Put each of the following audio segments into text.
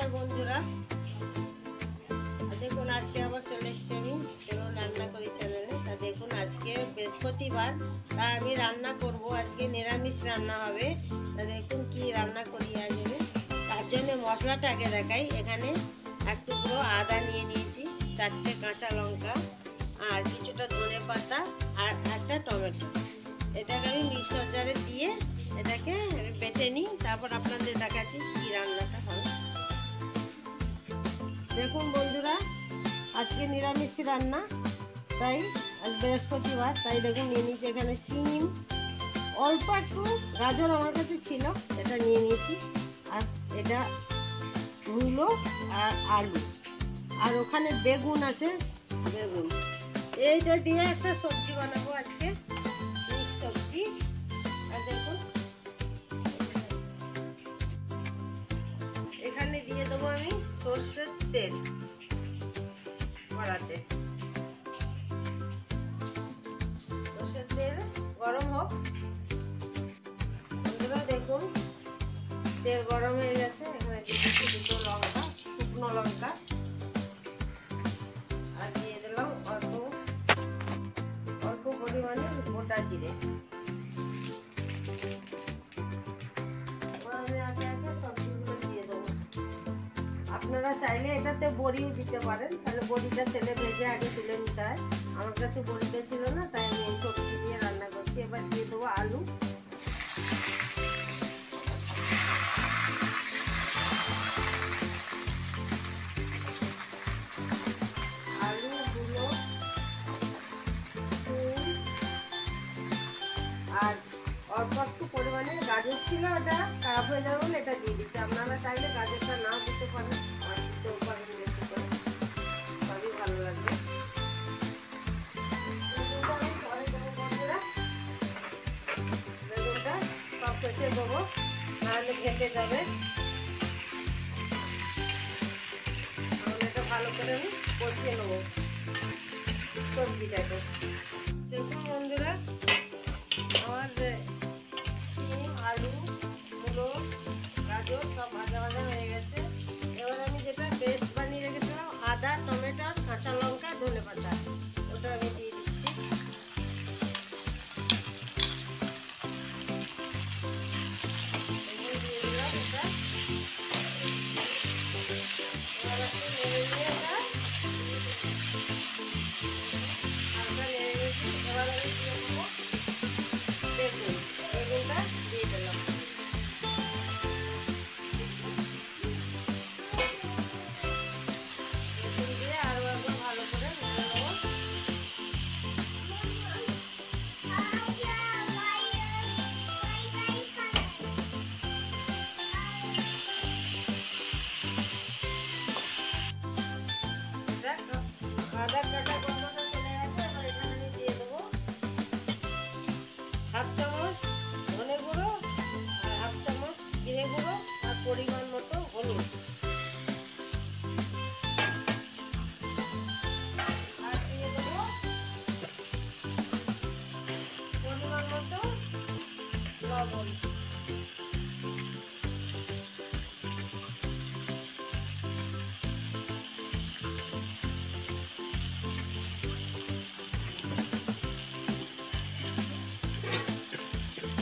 नमस्कार बंधुरा देखो आज के आबार चले एसेछि रान्ना करी चैनेले। देखो आज के बृहस्पतिवार ताई रान्ना करब। आज के निरामिष रान्ना होबे। देखो कि रान्ना करी आज तार जन्य मशलाटा आगे देखाई। एखाने एक टुकरो आदा निये निয়েছি, 4টে কাঁচা লঙ্কা আর কিছুটা ধনে পাতা আর একটা টমেটো। এটাকে আমি মিক্সার জারে দিয়ে এটাকে বেটে নিই, তারপর আপনাদের দেখাচ্ছি কি রান্নাটা হয়। দেখুন বন্ধুরা আজকে নিরামিষ রান্না, তাই আজ বৃহস্পতিবার, তাই দেখুন নিয়ে নিয়েছি এখানে সিম, অল্প একটু গাজর আমার কাছে ছিল এটা নিয়ে নিয়েছি, আর এটা মূলো আর আলু, আর ওখানে বেগুন আছে, বেগুন। এইটা দিয়ে একটা সবজি বানাবো আজকে, মিক্স সবজি। আর দেখুন এখানে দিয়ে দেবো আমি সরষের তেল কড়াতে। সরষের তেল গরম হোক বন্ধুরা। দেখুন তেল গরম হয়ে গেছে। এখানে দিয়েছি দুটো লঙ্কা, শুকনো লঙ্কা, আর দিয়ে দিলাম অল্প অল্প পরিমাণে গোটা জিরে। আপনারা চাইলে এটাতে বড়িও দিতে পারেন, তাহলে বড়িটা তেলে ভেজে আগে তুলে নিতে হয়। আমার কাছে বড়িটা ছিল না, তাই আমি এই সবজি দিয়ে রান্না করছি। এবার দিয়ে দেবো আলু, আলুগুলো আর অল্প একটু পরিমাণে গাজর ছিল, ওটা খারাপ হয়ে যাবে বলে এটা দিয়ে দিচ্ছি। আপনারা চাইলে গাজরটা না দিতে পারেন, আর দিতেও পারেন, বেশি করে সবই ভালো লাগবে। বেগুনটা সব শেষে দেবো, নাহলে ঘেটে যাবে। তাহলে এটা ভালো করে আমি কষিয়ে নেবো সবজিটাকে। দেখুন বন্ধুরা আমার সিম, আলু, মূলো, গাজর সব ভাজা ভাজা হয়ে গেছে। এবার আমি যেটা পেস্ট বানিয়ে রেখেছিলাম আদা, টমেটো, কাঁচা লঙ্কা, ধনে পাতা, ওটা আমি দিয়ে দিচ্ছি। দিয়ে দিলাম এটা। এবার একটু নেড়ে নিয়ে এটা হালকা নেড়ে নিয়েছি। এবার আমি দিয়ে দেবো বেগুন, বেগুনটা দিয়ে দিলাম। বেগুন দিয়ে আরো একবার ভালো করে নেড়ে নেবো। আদা কাটা গন্ধটা চলে গেছে। এবার এখানে আমি দিয়ে দেবো হাফ চামচ ধনে গুঁড়ো আর হাফ চামচ জিরে গুঁড়ো আর পরিমাণ মতো হলুদ, আর দিয়ে দেবো পরিমাণ মতো লবণ।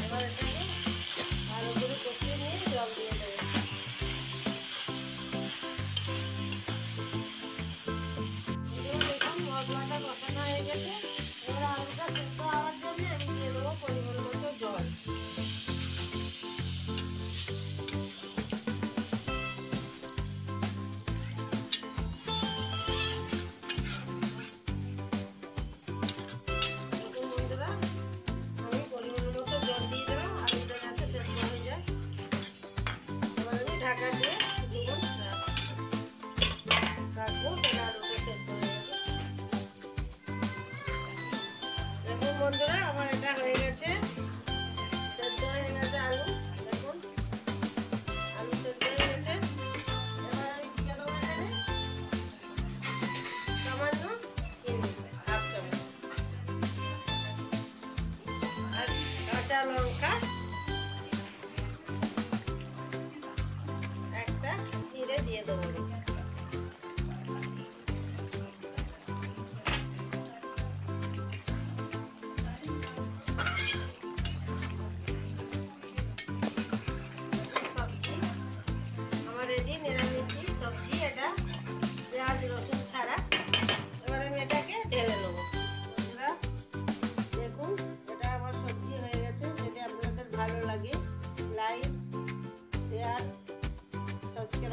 এবার এটাকে ভালো করে কষিয়ে নিয়ে জল দিয়ে দেবো।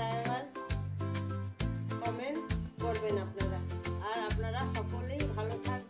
সাবস্ক্রাইবার কমেন্ট করবেন আপনারা। আর আপনারা সকলেই ভালো থাকবেন।